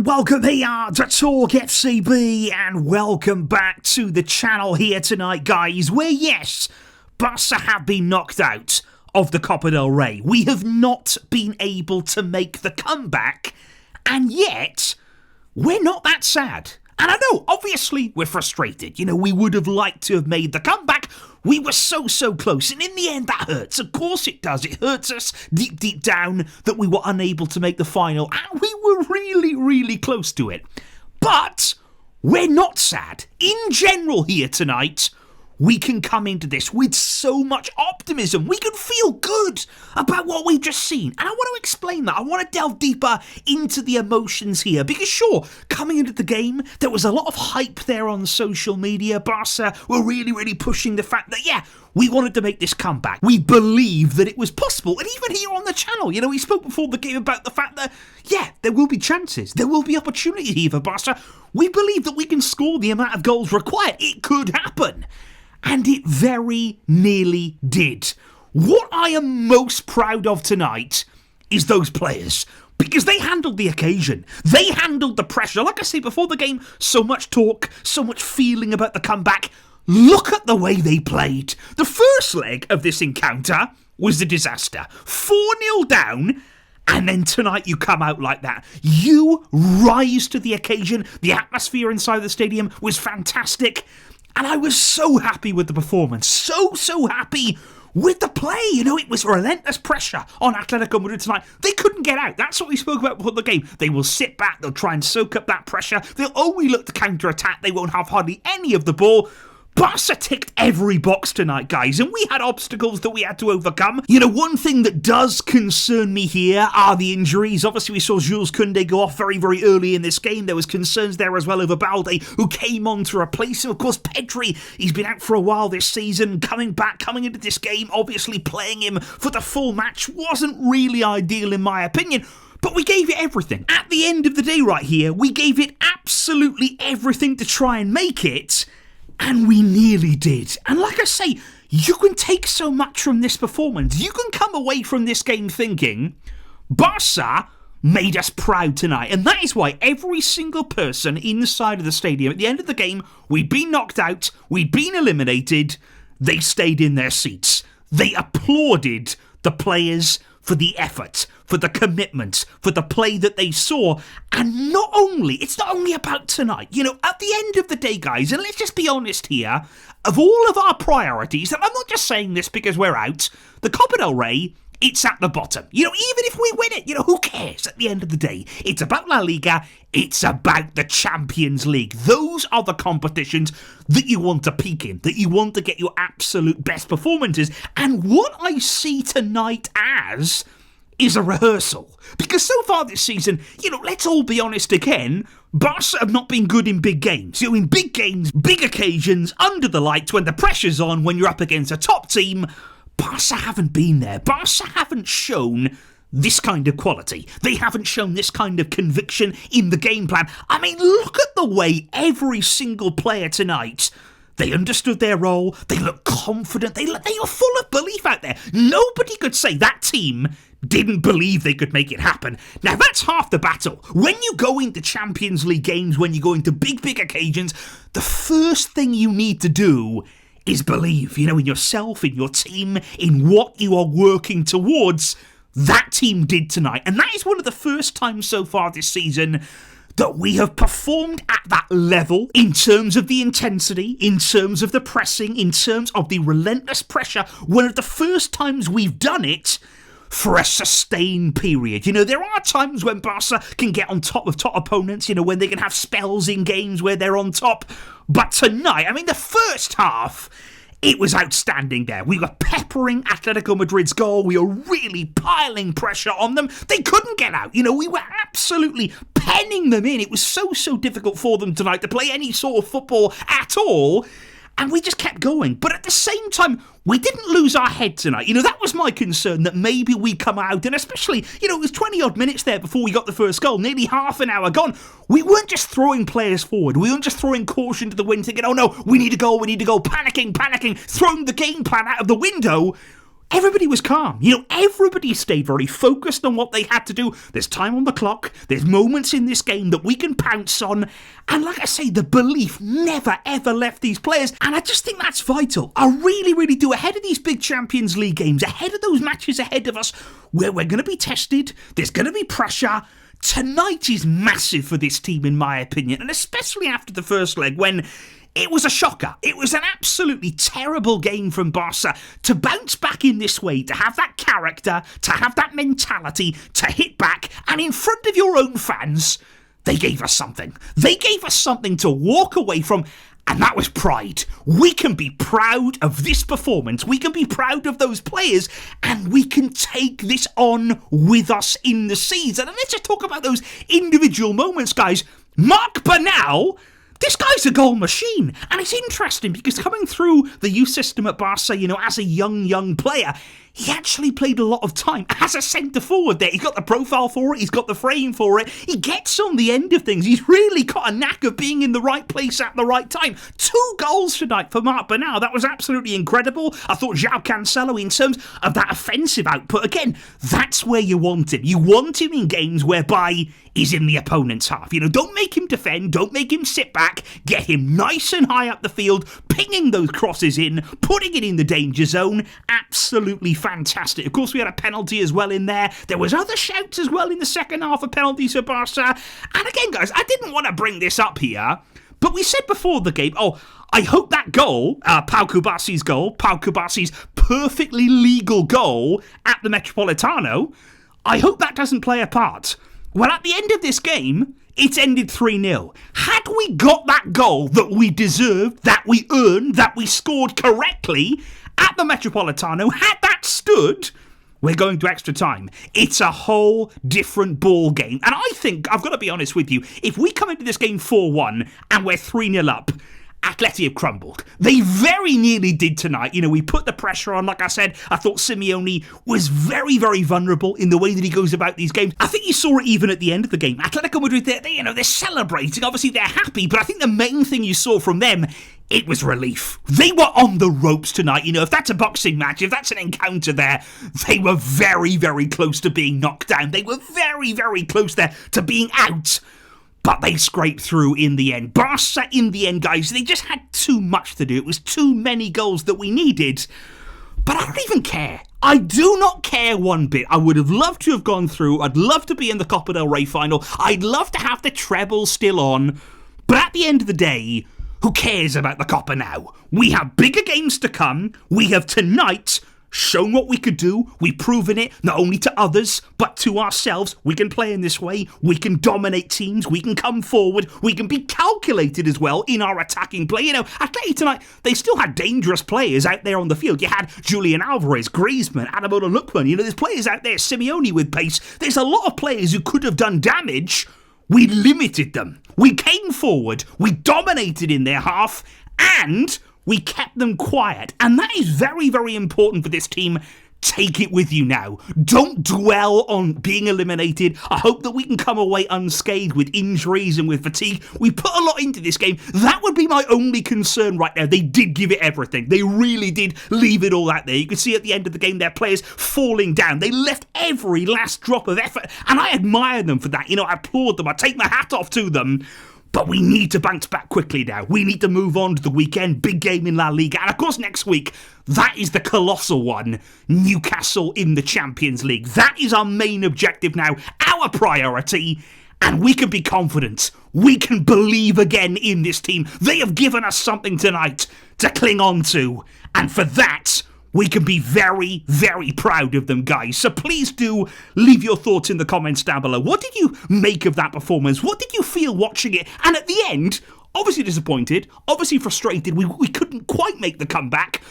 and welcome here to TalkFCB, and welcome back to the channel here tonight, guys, where yes, Barca have been knocked out of the Copa del Rey. We have not been able to make the comeback, and yet we're not that sad. And I know, obviously, we're frustrated. You know, we would have liked to have made the comeback. We were so close, and in the end, that hurts. Of course it does. It hurts us deep down that we were unable to make the final, and we were really close to it. But we're not sad. In general here tonight, we can come into this with so much optimism. We can feel good about what we've just seen. And I want to explain that. I want to delve deeper into the emotions here. Because sure, coming into the game, there was a lot of hype there on social media. Barca were really pushing the fact that, yeah, we wanted to make this comeback. We believed that it was possible. And even here on the channel, you know, we spoke before the game about the fact that, yeah, there will be chances. There will be opportunity here for Barca. We believe that we can score the amount of goals required. It could happen. And it very nearly did. What I am most proud of tonight is those players, because they handled the occasion. They handled the pressure. Like I say, before the game, so much talk, so much feeling about the comeback. Look at the way they played. The first leg of this encounter was a disaster. 4-0 down, and then tonight you come out like that. You rise to the occasion. The atmosphere inside the stadium was fantastic. And I was so happy with the performance, so happy with the play. You know, it was relentless pressure on Atletico Madrid tonight. They couldn't get out. That's what we spoke about before the game. They will sit back, they'll try and soak up that pressure. They'll only look to counter-attack. They won't have hardly any of the ball. Barca ticked every box tonight, guys, and we had obstacles that we had to overcome. You know, one thing that does concern me here are the injuries. Obviously, we saw Jules Koundé go off very early in this game. There was concerns there as well over Balde, who came on to replace him. Of course, Pedri, he's been out for a while this season, coming into this game, obviously playing him for the full match wasn't really ideal in my opinion. But we gave it everything. At the end of the day right here, we gave it absolutely everything to try and make it. And we nearly did. And like I say, you can take so much from this performance. You can come away from this game thinking, Barca made us proud tonight. And that is why every single person inside of the stadium, at the end of the game, we'd been knocked out, we'd been eliminated, they stayed in their seats. They applauded the players for the effort, for the commitment, for the play that they saw. And it's not only about tonight. You know, at the end of the day, guys, and let's just be honest here, of all of our priorities, and I'm not just saying this because we're out, the Copa del Rey, it's at the bottom. You know, even if we win it, you know, who cares at the end of the day? It's about La Liga, it's about the Champions League. Those are the competitions that you want to peak in, that you want to get your absolute best performances. And what I see tonight as is a rehearsal. Because so far this season, you know, let's all be honest again, Barca have not been good in big games. You know, in big games, big occasions, under the lights, when the pressure's on, when you're up against a top team, Barca haven't been there. Barca haven't shown this kind of quality. They haven't shown this kind of conviction in the game plan. I mean, look at the way every single player tonight, they understood their role, they looked confident, they were full of belief out there. Nobody could say that team didn't believe they could make it happen. Now, that's half the battle. When you go into Champions League games, when you go into big occasions, the first thing you need to do is believe, you know, in yourself, in your team, in what you are working towards. That team did tonight. And that is one of the first times so far this season that we have performed at that level in terms of the intensity, in terms of the pressing, in terms of the relentless pressure. One of the first times we've done it for a sustained period. You know, there are times when Barca can get on top of top opponents, you know, when they can have spells in games where they're on top. But tonight, I mean, the first half, it was outstanding there. We were peppering Atletico Madrid's goal. We were really piling pressure on them. They couldn't get out. You know, we were absolutely penning them in. It was so difficult for them tonight to play any sort of football at all. And we just kept going. But at the same time, we didn't lose our head tonight. You know, that was my concern, that maybe we come out, and especially, you know, it was 20-odd minutes there before we got the first goal, nearly half an hour gone. We weren't just throwing players forward. We weren't just throwing caution to the wind, thinking, oh no, we need to go, panicking, throwing the game plan out of the window. everybody was calm. Everybody stayed very focused on what they had to do. There's time on the clock. There's moments in this game that we can pounce on. And like I say, the belief never, ever left these players. And I just think that's vital. I really, really do. Ahead of these big Champions League games, ahead of those matches ahead of us, where we're going to be tested, there's going to be pressure. Tonight is massive for this team, in my opinion. And especially after the first leg, when it was a shocker. It was an absolutely terrible game from Barca. To bounce back in this way, to have that character, to have that mentality, to hit back, and in front of your own fans, they gave us something. They gave us something to walk away from, and that was pride. We can be proud of this performance. We can be proud of those players, and we can take this on with us in the season. And let's just talk about those individual moments, guys. Marc Bernal, this guy's a goal machine, and it's interesting because coming through the youth system at Barca, as a young player, he actually played a lot of time as a centre-forward there. He's got the profile for it, he's got the frame for it, he gets on the end of things, he's really got a knack of being in the right place at the right time. 2 goals tonight for Marc Bernal, that was absolutely incredible. I thought João Cancelo, in terms of that offensive output, again, that's where you want him. You want him in games whereby he's in the opponent's half. Don't make him defend, don't make him sit back, get him nice and high up the field, pinging those crosses in, putting it in the danger zone. Absolutely fantastic. Of course, we had a penalty as well in there. There was other shouts as well in the second half of penalties for Barca. And again, guys, I didn't want to bring this up here, but we said before the game, I hope that goal, Pau Cubarsi's perfectly legal goal at the Metropolitano, I hope that doesn't play a part. Well, at the end of this game, it's ended 3-0. Had we got that goal that we deserved, that we earned, that we scored correctly at the Metropolitano, had that stood, we're going to extra time. It's a whole different ball game. And I think, I've got to be honest with you, if we come into this game 4-1 and we're 3-0 up, Atleti have crumbled. They very nearly did tonight. We put the pressure on. Like I said, I thought Simeone was very, very vulnerable in the way that he goes about these games. I think you saw it even at the end of the game. Atletico Madrid, they're celebrating. Obviously, they're happy, but I think the main thing you saw from them, it was relief. They were on the ropes tonight. If that's a boxing match, if that's an encounter there, they were very, very close to being knocked down. They were very, very close there to being out. But they scraped through in the end. Barca, in the end, guys, they just had too much to do. It was too many goals that we needed. But I don't even care. I do not care one bit. I would have loved to have gone through. I'd love to be in the Copa del Rey final. I'd love to have the treble still on. But at the end of the day, who cares about the Copa now? We have bigger games to come. We have tonight shown what we could do. We've proven it, not only to others, but to ourselves. We can play in this way. We can dominate teams. We can come forward. We can be calculated as well in our attacking play. Atleti tonight, they still had dangerous players out there on the field. You had Julian Alvarez, Griezmann, Ademola Lookman. There's players out there, Simeone with pace. There's a lot of players who could have done damage. We limited them. We came forward. We dominated in their half, and we kept them quiet, and that is very, very important for this team. Take it with you now. Don't dwell on being eliminated. I hope that we can come away unscathed with injuries and with fatigue. We put a lot into this game. That would be my only concern right now. They did give it everything. They really did leave it all out there. You could see at the end of the game their players falling down. They left every last drop of effort, and I admire them for that. I applaud them. I take my hat off to them. But we need to bounce back quickly now. We need to move on to the weekend. Big game in La Liga. And of course, next week, that is the colossal one. Newcastle in the Champions League. That is our main objective now. Our priority. And we can be confident. We can believe again in this team. They have given us something tonight to cling on to. And for that, we can be very, very proud of them, guys. So please do leave your thoughts in the comments down below. What did you make of that performance? What did you feel watching it? And at the end, obviously disappointed, obviously frustrated. We couldn't quite make the comeback.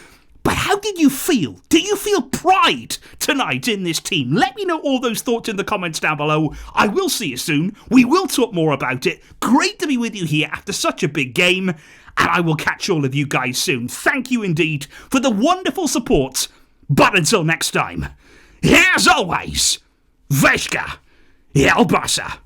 But how did you feel? Did you feel pride tonight in this team? Let me know all those thoughts in the comments down below. I will see you soon. We will talk more about it. Great to be with you here after such a big game. And I will catch all of you guys soon. Thank you indeed for the wonderful support. But until next time, as always, Vesca, El Barça.